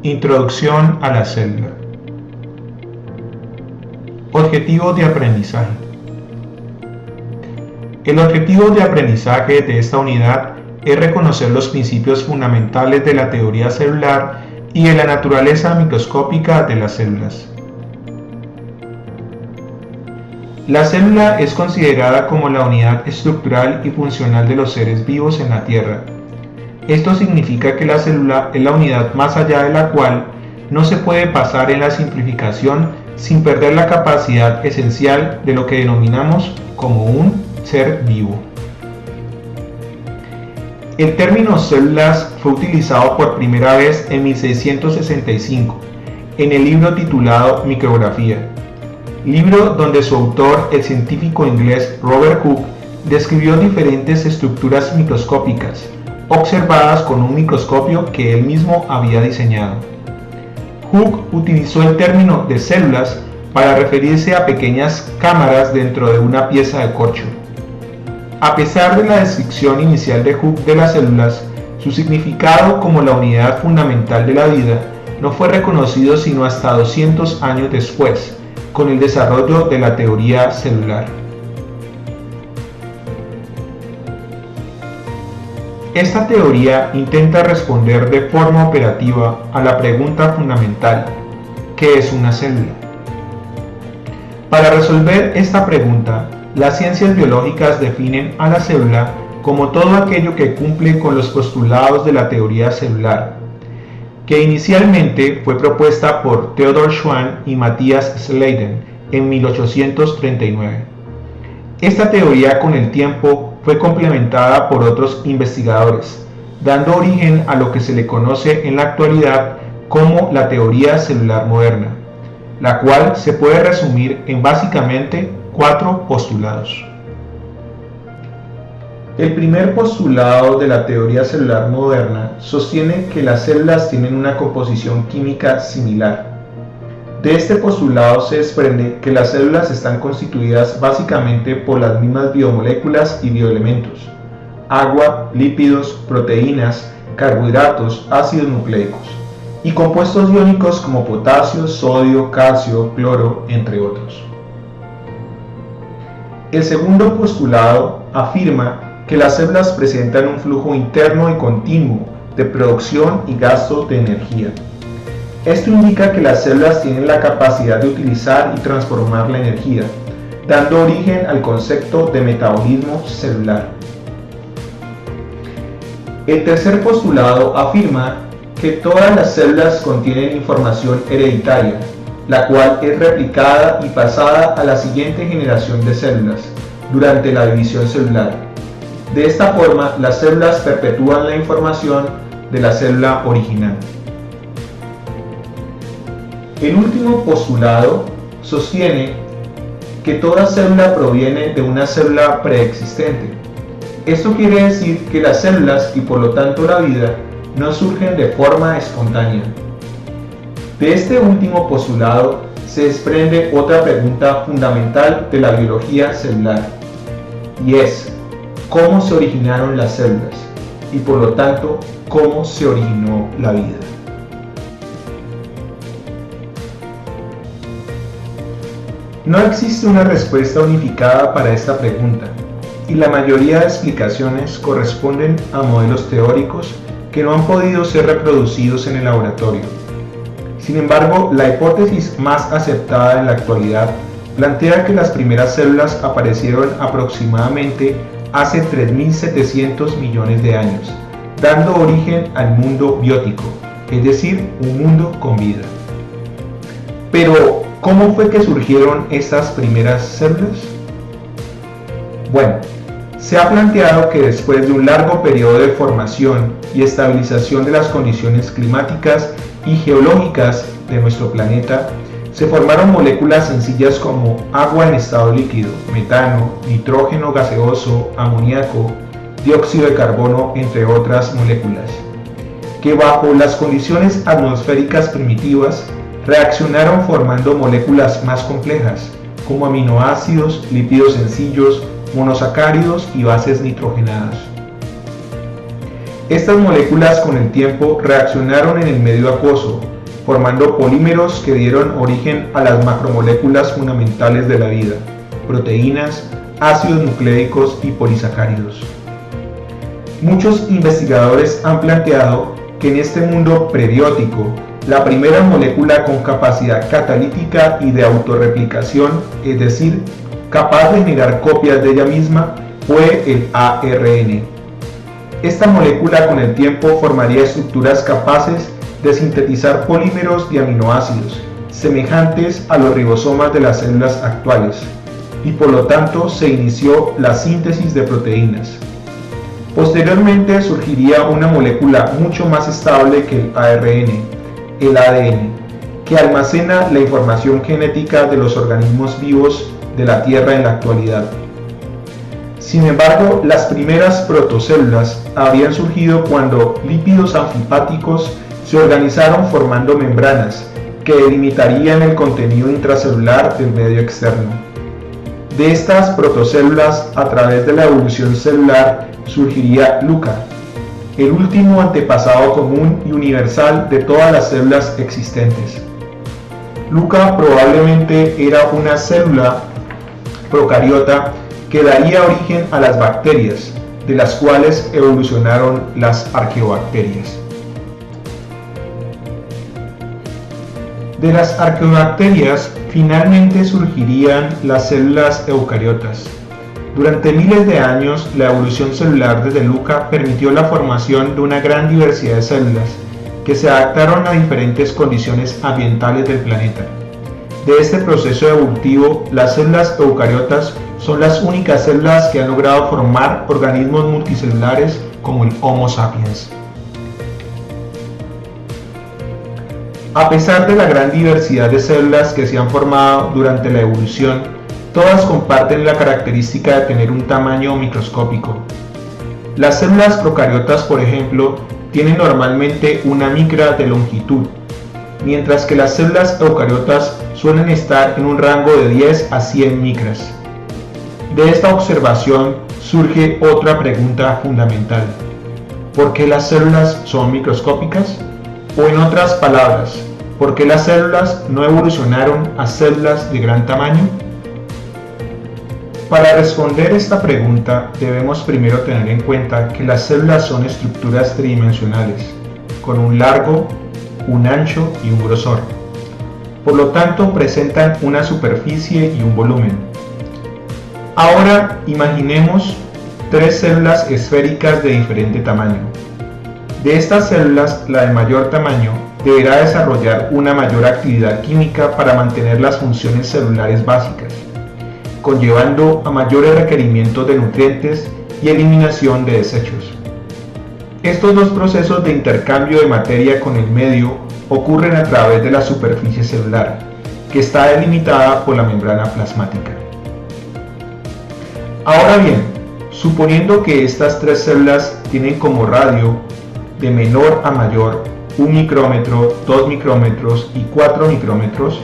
Introducción a la célula. Objetivo de aprendizaje. El objetivo de aprendizaje de esta unidad es reconocer los principios fundamentales de la teoría celular y de la naturaleza microscópica de las células. La célula es considerada como la unidad estructural y funcional de los seres vivos en la Tierra. Esto significa que la célula es la unidad más allá de la cual no se puede pasar en la simplificación sin perder la capacidad esencial de lo que denominamos como un ser vivo. El término células fue utilizado por primera vez en 1665 en el libro titulado Micrografía, libro donde su autor, el científico inglés Robert Hooke, describió diferentes estructuras microscópicas observadas con un microscopio que él mismo había diseñado. Hooke utilizó el término de células para referirse a pequeñas cámaras dentro de una pieza de corcho. A pesar de la descripción inicial de Hooke de las células, su significado como la unidad fundamental de la vida no fue reconocido sino hasta 200 años después, con el desarrollo de la teoría celular. Esta teoría intenta responder de forma operativa a la pregunta fundamental: ¿qué es una célula? Para resolver esta pregunta, las ciencias biológicas definen a la célula como todo aquello que cumple con los postulados de la teoría celular, que inicialmente fue propuesta por Theodor Schwann y Matthias Schleiden en 1839. Esta teoría con el tiempo fue complementada por otros investigadores, dando origen a lo que se le conoce en la actualidad como la teoría celular moderna, la cual se puede resumir en básicamente 4 postulados. El primer postulado de la teoría celular moderna sostiene que las células tienen una composición química similar. De este postulado se desprende que las células están constituidas básicamente por las mismas biomoléculas y bioelementos: agua, lípidos, proteínas, carbohidratos, ácidos nucleicos y compuestos iónicos como potasio, sodio, calcio, cloro, entre otros. El segundo postulado afirma que las células presentan un flujo interno y continuo de producción y gasto de energía. Esto indica que las células tienen la capacidad de utilizar y transformar la energía, dando origen al concepto de metabolismo celular. El tercer postulado afirma que todas las células contienen información hereditaria, la cual es replicada y pasada a la siguiente generación de células durante la división celular. De esta forma, las células perpetúan la información de la célula original. El último postulado sostiene que toda célula proviene de una célula preexistente. Esto quiere decir que las células y por lo tanto la vida no surgen de forma espontánea. De este último postulado se desprende otra pregunta fundamental de la biología celular, y es: ¿cómo se originaron las células? Y por lo tanto, ¿cómo se originó la vida? No existe una respuesta unificada para esta pregunta, y la mayoría de explicaciones corresponden a modelos teóricos que no han podido ser reproducidos en el laboratorio. Sin embargo, la hipótesis más aceptada en la actualidad plantea que las primeras células aparecieron aproximadamente hace 3.700 millones de años, dando origen al mundo biótico, es decir, un mundo con vida. Pero, ¿cómo fue que surgieron estas primeras células? Bueno, se ha planteado que después de un largo periodo de formación y estabilización de las condiciones climáticas y geológicas de nuestro planeta, se formaron moléculas sencillas como agua en estado líquido, metano, nitrógeno gaseoso, amoníaco, dióxido de carbono, entre otras moléculas, que bajo las condiciones atmosféricas primitivas reaccionaron formando moléculas más complejas, como aminoácidos, lípidos sencillos, monosacáridos y bases nitrogenadas. Estas moléculas con el tiempo reaccionaron en el medio acuoso, formando polímeros que dieron origen a las macromoléculas fundamentales de la vida, proteínas, ácidos nucleicos y polisacáridos. Muchos investigadores han planteado que en este mundo prebiótico, la primera molécula con capacidad catalítica y de autorreplicación, es decir, capaz de generar copias de ella misma, fue el ARN. Esta molécula con el tiempo formaría estructuras capaces de sintetizar polímeros de aminoácidos, semejantes a los ribosomas de las células actuales, y por lo tanto se inició la síntesis de proteínas. Posteriormente surgiría una molécula mucho más estable que el ARN, el ADN, que almacena la información genética de los organismos vivos de la Tierra en la actualidad. Sin embargo, las primeras protocélulas habían surgido cuando lípidos anfipáticos se organizaron formando membranas que delimitarían el contenido intracelular del medio externo. De estas protocélulas, a través de la evolución celular, surgiría LUCA, el último antepasado común y universal de todas las células existentes. LUCA probablemente era una célula procariota que daría origen a las bacterias, de las cuales evolucionaron las arqueobacterias. De las arqueobacterias finalmente surgirían las células eucariotas. Durante miles de años, la evolución celular desde LUCA permitió la formación de una gran diversidad de células que se adaptaron a diferentes condiciones ambientales del planeta. De este proceso evolutivo, las células eucariotas son las únicas células que han logrado formar organismos multicelulares como el Homo sapiens. A pesar de la gran diversidad de células que se han formado durante la evolución, todas comparten la característica de tener un tamaño microscópico. Las células procariotas, por ejemplo, tienen normalmente una micra de longitud, mientras que las células eucariotas suelen estar en un rango de 10 a 100 micras. De esta observación surge otra pregunta fundamental: ¿por qué las células son microscópicas? O en otras palabras, ¿por qué las células no evolucionaron a células de gran tamaño? Para responder esta pregunta debemos primero tener en cuenta que las células son estructuras tridimensionales, con un largo, un ancho y un grosor. Por lo tanto, presentan una superficie y un volumen. Ahora imaginemos tres células esféricas de diferente tamaño. De estas células, la de mayor tamaño deberá desarrollar una mayor actividad química para mantener las funciones celulares básicas, conllevando a mayores requerimientos de nutrientes y eliminación de desechos. Estos dos procesos de intercambio de materia con el medio ocurren a través de la superficie celular, que está delimitada por la membrana plasmática. Ahora bien, suponiendo que estas tres células tienen como radio de menor a mayor 1 micrómetro, 2 micrómetros y 4 micrómetros,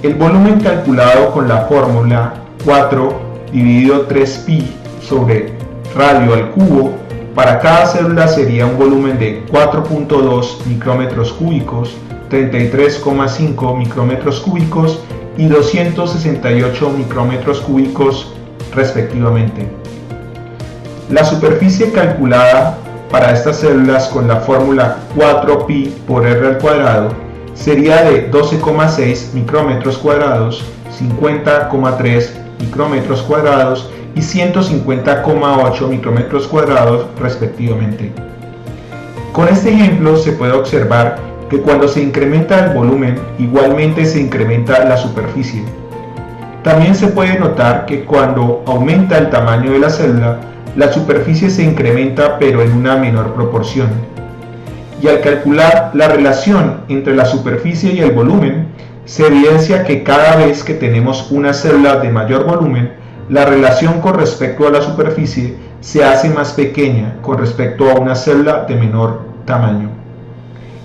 el volumen calculado con la fórmula 4 dividido 3pi sobre radio al cubo para cada célula sería un volumen de 4.2 micrómetros cúbicos, 33,5 micrómetros cúbicos y 268 micrómetros cúbicos respectivamente. La superficie calculada para estas células con la fórmula 4pi por r al cuadrado sería de 12,6 micrómetros cuadrados, 50,3 micrómetros cuadrados y 150,8 micrómetros cuadrados respectivamente. Con este ejemplo se puede observar que cuando se incrementa el volumen, igualmente se incrementa la superficie. También se puede notar que cuando aumenta el tamaño de la célula, la superficie se incrementa pero en una menor proporción. Y al calcular la relación entre la superficie y el volumen, se evidencia que cada vez que tenemos una célula de mayor volumen, la relación con respecto a la superficie se hace más pequeña con respecto a una célula de menor tamaño.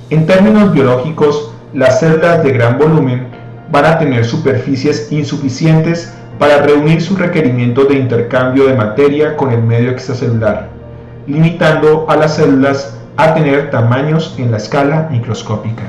En términos biológicos, las células de gran volumen van a tener superficies insuficientes para reunir sus requerimientos de intercambio de materia con el medio extracelular. limitando a las células a tener tamaños en la escala microscópica.